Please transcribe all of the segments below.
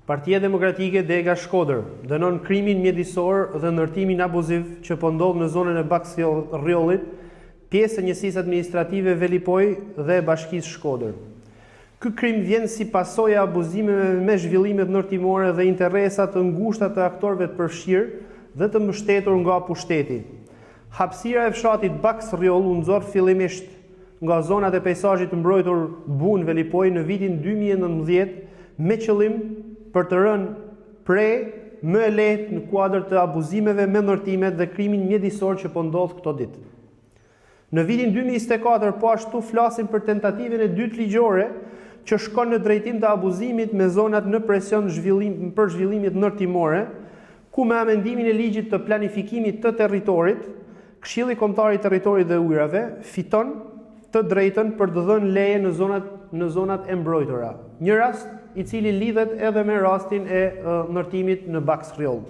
Partia Demokratike Dega Shkodër dënon krimin mjedisor dhe ndërtimin abuziv që po ndodh në zonën e Baks-Rjollit, pjesë e njësisë administrative Velipoj dhe Bashkisë Shkodër. Ky krim vjen si pasojë e abuzimeve me zhvillimet ndërtimore dhe interesa të ngushta të aktorëve të përfshirë dhe të mbështetur nga pushteti. Hapësira e fshatit Baks-Rjoll u nxorr fillimisht nga zonat e peizazhit të mbrojtur Bun Velipoj në vitin 2019 me qëllim për të rënë më e lehtë në kuadër të abuzimeve me ndërtimet dhe krimin mjedisor që po ndodh këto ditë. Në vitin 2024 po ashtu flasim për tentativën e dytë ligjore që shkon në drejtim të abuzimit me zonat në presion për zhvillimit ndërtimore, ku me amendimin e ligjit të planifikimit të territorit, Këshilli Kombëtar i Territorit dhe Ujrave fiton të drejtën për të dhënë leje në zonat e mbrojtura. Një rast i cili lidhet edhe me rastin e ndërtimit në Baks-Rjoll.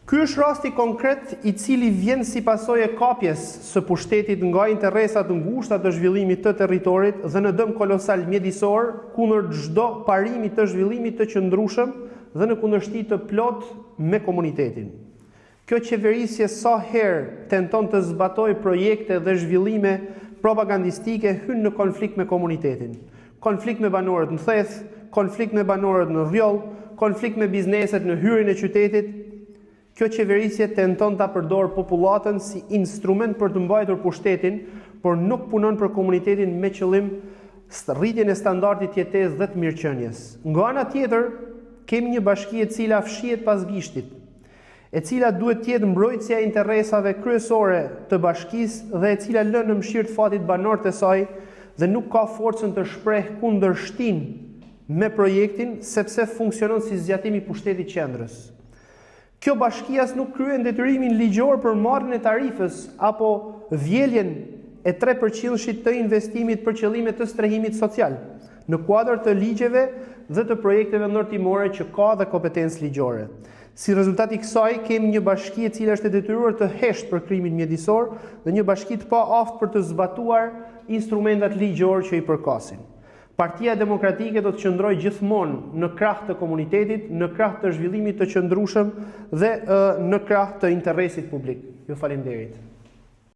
Ky është rasti konkret i cili vjen si pasojë e kapjes së pushtetit nga interesa të ngushta të zhvillimit të territorit dhe në dëm kolosal mjedisor kundër çdo parimi të zhvillimit të qëndrueshëm dhe në kundërshti të plot me komunitetin. Kjo qeverisje sa herë tenton të zbatojë projekte dhe zhvillime propagandistike hyn në konflikt me komunitetin. Konflikt me banorët në Theth, konflikt me banorët në Rjoll, konflikt me bizneset në hyrjen e qytetit. Kjo qeverisje tenton ta përdorë popullatën si instrument për të mbajtur pushtetin, por nuk punon për komunitetin me qëllim rritjen e standardit jetesë dhe të mirëqenies. Nga ana tjetër, kemi një bashki e cila fshihet pas gishtit, e cila duhet të jetë mbrojtësja e interesave kryesore të bashkisë dhe e cila lën në mëshirë të fatit banorët e saj dhe nuk ka forcën të shprehë kundërshtin me projektin sepse funksionon si zgjatimi i pushtetit qendrës. Kjo bashki as nuk kryen detyrimin ligjor për marrjen e tarifës apo vjeljen e 3% të investimit për qëllime të strehimit social, në kuadër të ligjeve dhe të projekteve ndërtimore që ka dhe kompetencë ligjore. Si rezultat i kësaj, kemi një bashki e cila është e detyruar të heshtë për krimin mjedisor dhe një bashki të pa aftë për të zbatuar instrumentat ligjor që i përkasin. Partia Demokratike do të qëndrojë gjithmonë në krah të komunitetit, në krah të zhvillimit të qëndrueshëm dhe në krah të interesit publik. Ju faleminderit.